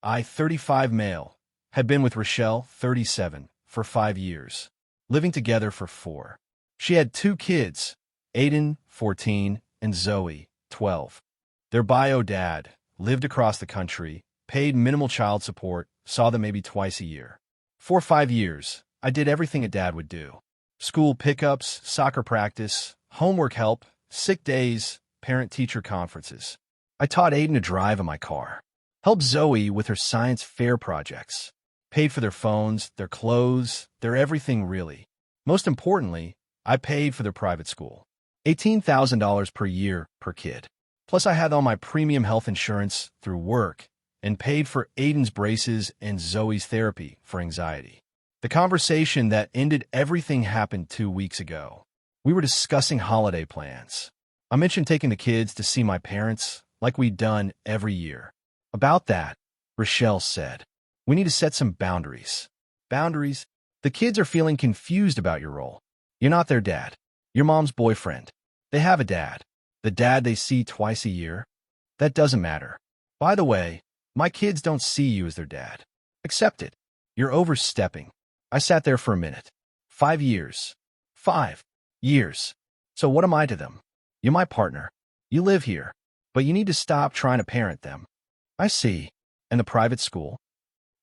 I, 35 male, had been with Rochelle, 37, for 5 years, living together for 4. She had 2 kids, Aiden, 14, and Zoe, 12. Their bio dad lived across the country, paid minimal child support, saw them maybe twice a year. For 5 years, I did everything a dad would do. School pickups, soccer practice, homework help, sick days, parent-teacher conferences. I taught Aiden to drive in my car, helped Zoe with her science fair projects, paid for their phones, their clothes, their everything really. Most importantly, I paid for their private school. $18,000 per year per kid. Plus I had all my premium health insurance through work and paid for Aiden's braces and Zoe's therapy for anxiety. The conversation that ended everything happened 2 weeks ago. We were discussing holiday plans. I mentioned taking the kids to see my parents, like we'd done every year. About that, Rochelle said, "We need to set some boundaries." Boundaries? The kids are feeling confused about your role. You're not their dad. Your mom's boyfriend. They have a dad. The dad they see twice a year? That doesn't matter. By the way, my kids don't see you as their dad. Accept it. You're overstepping. I sat there for a minute. 5 years. 5 years. So what am I to them? You're my partner. You live here. But you need to stop trying to parent them. I see. And the private school?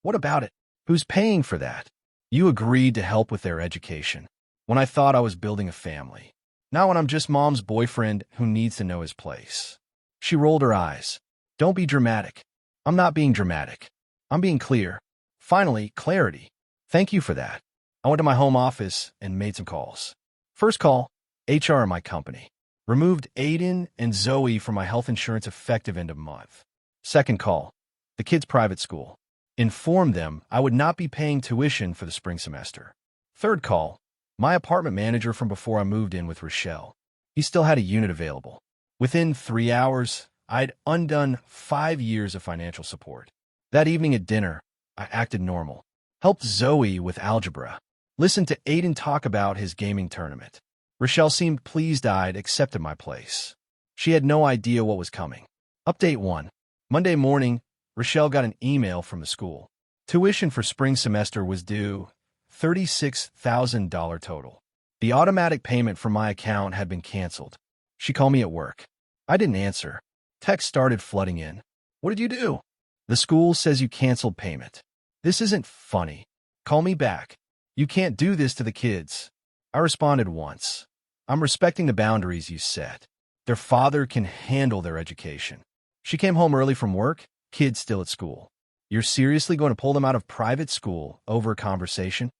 What about it? Who's paying for that? You agreed to help with their education when I thought I was building a family. Now when I'm just mom's boyfriend who needs to know his place. She rolled her eyes. Don't be dramatic. I'm not being dramatic. I'm being clear. Finally, clarity. Thank you for that. I went to my home office and made some calls. First call, HR in my company. Removed Aiden and Zoe from my health insurance effective end of month. Second call, the kids' private school. Informed them I would not be paying tuition for the spring semester. Third call, my apartment manager from before I moved in with Rochelle. He still had a unit available. Within 3 hours, I'd undone 5 years of financial support. That evening at dinner, I acted normal. Helped Zoe with algebra. Listened to Aiden talk about his gaming tournament. Rochelle seemed pleased I'd accepted my place. She had no idea what was coming. Update 1. Monday morning, Rochelle got an email from the school. Tuition for spring semester was due, $36,000 total. The automatic payment from my account had been canceled. She called me at work. I didn't answer. Text started flooding in. What did you do? The school says you canceled payment. This isn't funny. Call me back. You can't do this to the kids. I responded once. I'm respecting the boundaries you set. Their father can handle their education. She came home early from work, kids still at school. You're seriously going to pull them out of private school over a conversation?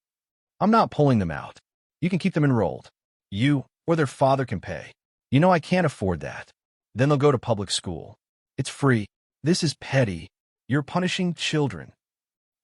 I'm not pulling them out. You can keep them enrolled. You or their father can pay. You know I can't afford that. Then they'll go to public school. It's free. This is petty. You're punishing children.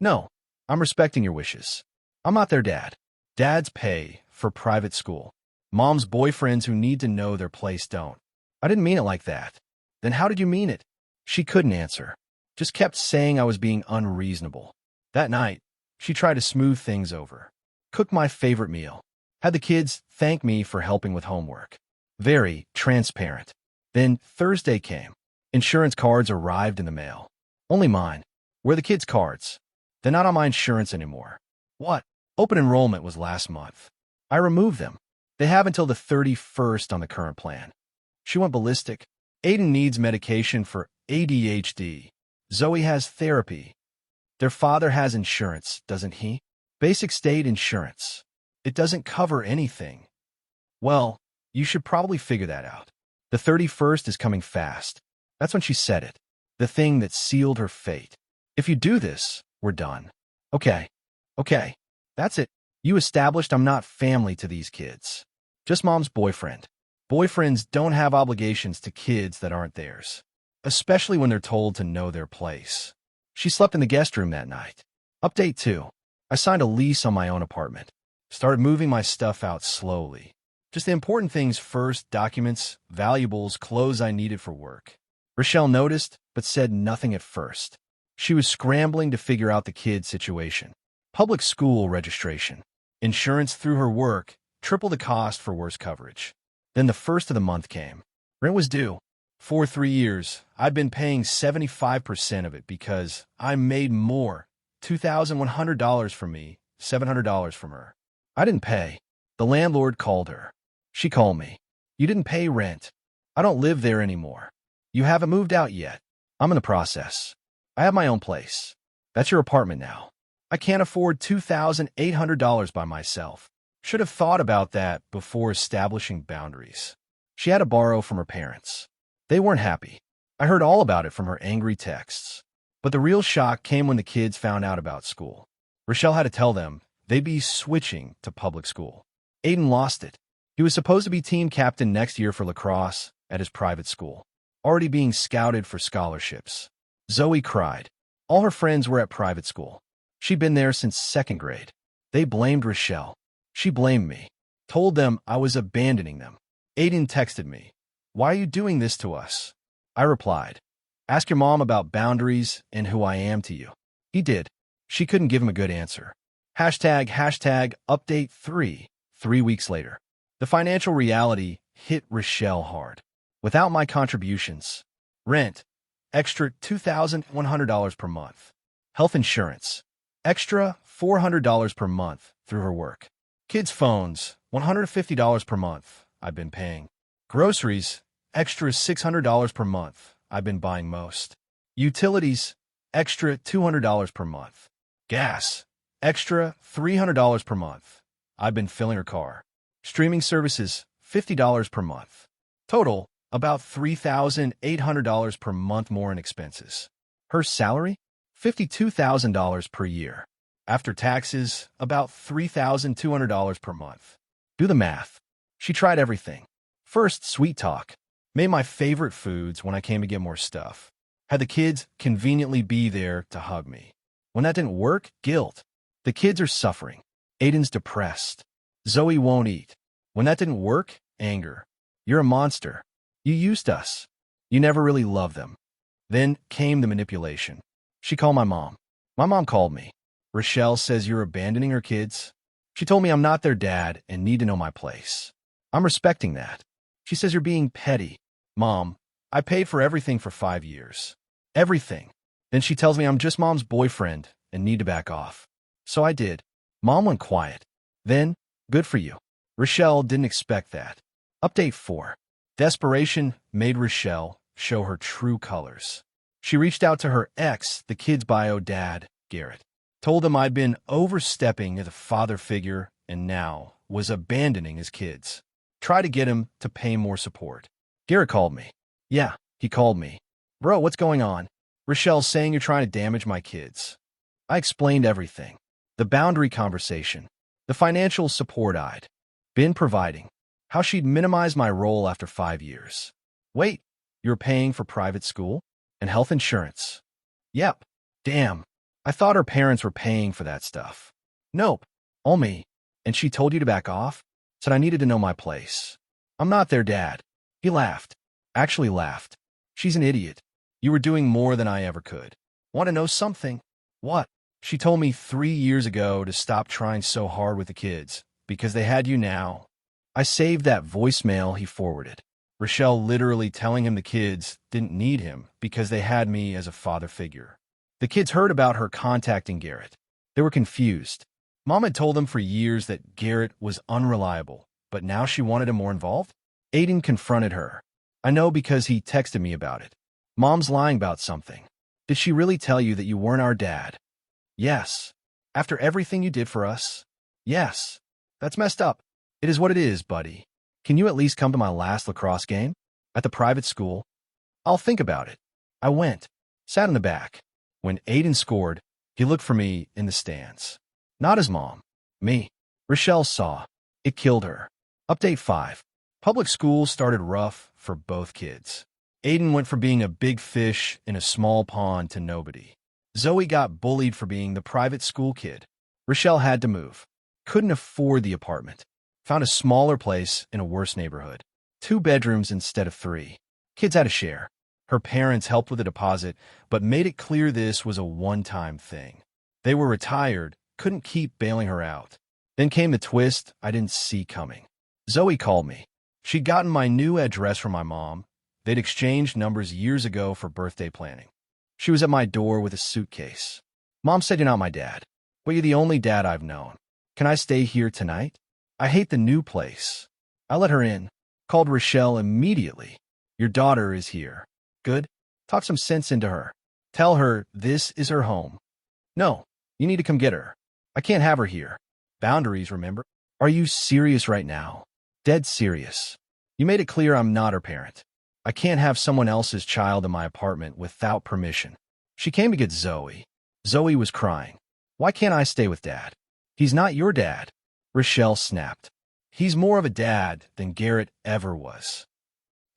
No, I'm respecting your wishes. I'm not their dad. Dads pay for private school. Mom's boyfriends who need to know their place don't. I didn't mean it like that. Then how did you mean it? She couldn't answer. Just kept saying I was being unreasonable. That night, she tried to smooth things over. Cooked my favorite meal. Had the kids thank me for helping with homework. Very transparent. Then Thursday came. Insurance cards arrived in the mail. Only mine. Where are the kids' cards? They're not on my insurance anymore. What? Open enrollment was last month. I removed them. They have until the 31st on the current plan. She went ballistic. Aiden needs medication for ADHD. Zoe has therapy. Their father has insurance, doesn't he? Basic state insurance. It doesn't cover anything. Well, you should probably figure that out. The 31st is coming fast. That's when she said it. The thing that sealed her fate. If you do this, we're done. Okay. That's it. You established I'm not family to these kids. Just mom's boyfriend. Boyfriends don't have obligations to kids that aren't theirs, especially when they're told to know their place. She slept in the guest room that night. Update 2. I signed a lease on my own apartment. Started moving my stuff out slowly. Just the important things first, documents, valuables, clothes I needed for work. Rochelle noticed, but said nothing at first. She was scrambling to figure out the kid situation. Public school registration. Insurance through her work, triple the cost for worse coverage. Then the first of the month came. Rent was due. For 3 years, I've been paying 75% of it because I made more. $2,100 from me, $700 from her. I didn't pay. The landlord called her. She called me. You didn't pay rent. I don't live there anymore. You haven't moved out yet. I'm in the process. I have my own place. That's your apartment now. I can't afford $2,800 by myself. Should have thought about that before establishing boundaries. She had to borrow from her parents. They weren't happy. I heard all about it from her angry texts. But the real shock came when the kids found out about school. Rochelle had to tell them they'd be switching to public school. Aiden lost it. He was supposed to be team captain next year for lacrosse at his private school, already being scouted for scholarships. Zoe cried. All her friends were at private school. She'd been there since 2nd grade. They blamed Rochelle. She blamed me. Told them I was abandoning them. Aiden texted me, "Why are you doing this to us?" I replied, "Ask your mom about boundaries and who I am to you." He did. She couldn't give him a good answer. #update 3. 3 weeks later. The financial reality hit Rochelle hard. Without my contributions, rent, extra $2,100 per month. Health insurance, extra $400 per month through her work. Kids' phones, $150 per month, I've been paying. Groceries, extra $600 per month, I've been buying most. Utilities, extra $200 per month. Gas, extra $300 per month, I've been filling her car. Streaming services, $50 per month. Total, about $3,800 per month more in expenses. Her salary, $52,000 per year. After taxes, about $3,200 per month. Do the math. She tried everything. First, sweet talk. Made my favorite foods when I came to get more stuff. Had the kids conveniently be there to hug me. When that didn't work, guilt. The kids are suffering. Aiden's depressed. Zoe won't eat. When that didn't work, anger. You're a monster. You used us. You never really loved them. Then came the manipulation. She called my mom. My mom called me. Rochelle says you're abandoning her kids. She told me I'm not their dad and need to know my place. I'm respecting that. She says you're being petty. Mom, I paid for everything for 5 years. Everything. Then she tells me I'm just mom's boyfriend and need to back off. So I did. Mom went quiet. Then, good for you. Rochelle didn't expect that. Update 4. Desperation made Rochelle show her true colors. She reached out to her ex, the kid's bio dad, Garrett. Told him I'd been overstepping as a father figure and now was abandoning his kids. Tried to get him to pay more support. Garrett called me. Yeah, he called me. Bro, what's going on? Rochelle's saying you're trying to damage my kids. I explained everything. The boundary conversation. The financial support I'd been providing. How she'd minimize my role after 5 years. Wait, you're paying for private school? And health insurance? Yep. Damn. I thought her parents were paying for that stuff. Nope. All me. And she told you to back off? Said I needed to know my place. I'm not their dad. He laughed. Actually laughed. She's an idiot. You were doing more than I ever could. Want to know something? What? She told me 3 years ago to stop trying so hard with the kids, because they had you now. I saved that voicemail he forwarded. Rochelle literally telling him the kids didn't need him because they had me as a father figure. The kids heard about her contacting Garrett. They were confused. Mom had told them for years that Garrett was unreliable, but now she wanted him more involved? Aiden confronted her. I know because he texted me about it. Mom's lying about something. Did she really tell you that you weren't our dad? Yes. After everything you did for us? Yes. That's messed up. It is what it is, buddy. Can you at least come to my last lacrosse game? At the private school? I'll think about it. I went. Sat in the back. When Aiden scored, he looked for me in the stands. Not his mom. Me. Rochelle saw. It killed her. Update 5. Public school started rough for both kids. Aiden went from being a big fish in a small pond to nobody. Zoe got bullied for being the private school kid. Rochelle had to move. Couldn't afford the apartment. Found a smaller place in a worse neighborhood. 2 bedrooms instead of 3. Kids had to share. Her parents helped with a deposit, but made it clear this was a one-time thing. They were retired, couldn't keep bailing her out. Then came the twist I didn't see coming. Zoe called me. She'd gotten my new address from my mom, They'd exchanged numbers years ago for birthday planning. She was at my door with a suitcase. Mom said you're not my dad, but you're the only dad I've known. Can I stay here tonight? I hate the new place. I let her in, called Rochelle immediately. Your daughter is here. Good? Talk some sense into her. Tell her this is her home. No, you need to come get her. I can't have her here. Boundaries, remember? Are you serious right now? Dead serious. You made it clear I'm not her parent. I can't have someone else's child in my apartment without permission. She came to get Zoe. Zoe was crying. Why can't I stay with Dad? He's not your dad. Rochelle snapped. He's more of a dad than Garrett ever was.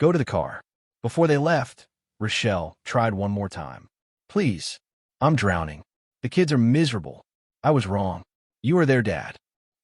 Go to the car. Before they left, Rochelle tried one more time. Please. I'm drowning. The kids are miserable. I was wrong. You are their dad.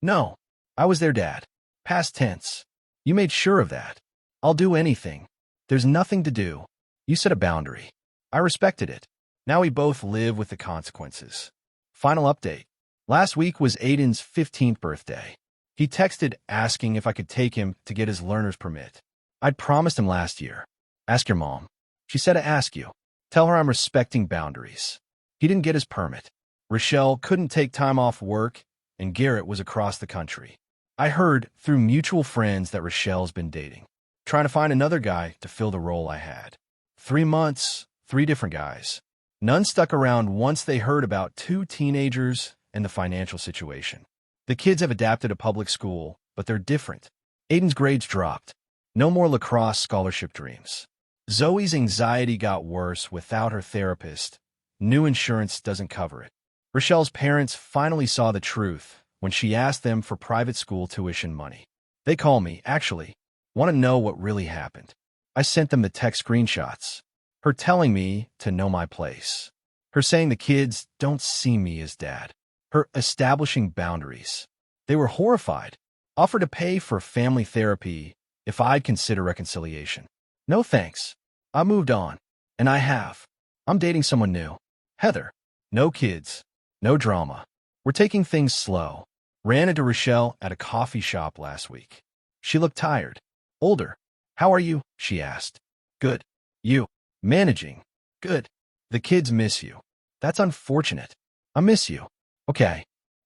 No, I was their dad. Past tense. You made sure of that. I'll do anything. There's nothing to do. You set a boundary. I respected it. Now we both live with the consequences. Final update. Last week was Aiden's 15th birthday. He texted asking if I could take him to get his learner's permit. I'd promised him last year. Ask your mom. She said to ask you. Tell her I'm respecting boundaries. He didn't get his permit. Rochelle couldn't take time off work, and Garrett was across the country. I heard through mutual friends that Rochelle's been dating, trying to find another guy to fill the role I had. 3 months, 3 different guys. None stuck around once they heard about 2 teenagers and the financial situation. The kids have adapted to public school, but they're different. Aiden's grades dropped. No more lacrosse scholarship dreams. Zoe's anxiety got worse without her therapist. New insurance doesn't cover it. Rochelle's parents finally saw the truth when she asked them for private school tuition money. They call me, actually, want to know what really happened. I sent them the text screenshots. Her telling me to know my place. Her saying the kids don't see me as dad. Her establishing boundaries. They were horrified. Offered to pay for family therapy if I'd consider reconciliation. No thanks. I moved on. And I have. I'm dating someone new. Heather. No kids. No drama. We're taking things slow. Ran into Rochelle at a coffee shop last week. She looked tired. Older. How are you? She asked. Good. You. Managing. Good. The kids miss you. That's unfortunate. I miss you. Okay.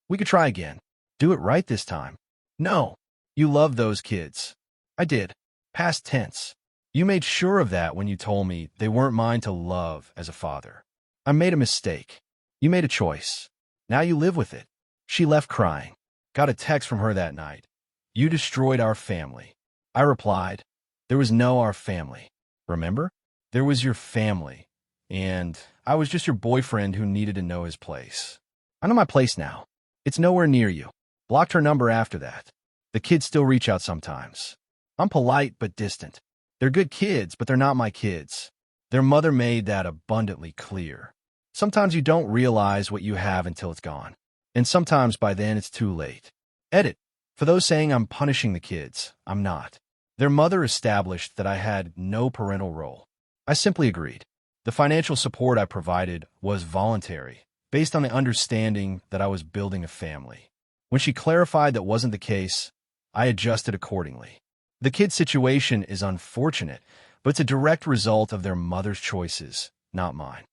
We could try again. Do it right this time. No. You love those kids. I did. Past tense. You made sure of that when you told me they weren't mine to love as a father. I made a mistake. You made a choice. Now you live with it. She left crying. Got a text from her that night. You destroyed our family. I replied, there was no our family. Remember? There was your family. And I was just your boyfriend who needed to know his place. I know my place now. It's nowhere near you. Blocked her number after that. The kids still reach out sometimes. I'm polite but distant. They're good kids, but they're not my kids. Their mother made that abundantly clear. Sometimes you don't realize what you have until it's gone. And sometimes by then it's too late. Edit. For those saying I'm punishing the kids, I'm not. Their mother established that I had no parental role. I simply agreed. The financial support I provided was voluntary, based on the understanding that I was building a family. When she clarified that wasn't the case, I adjusted accordingly. The kid's situation is unfortunate, but it's a direct result of their mother's choices, not mine.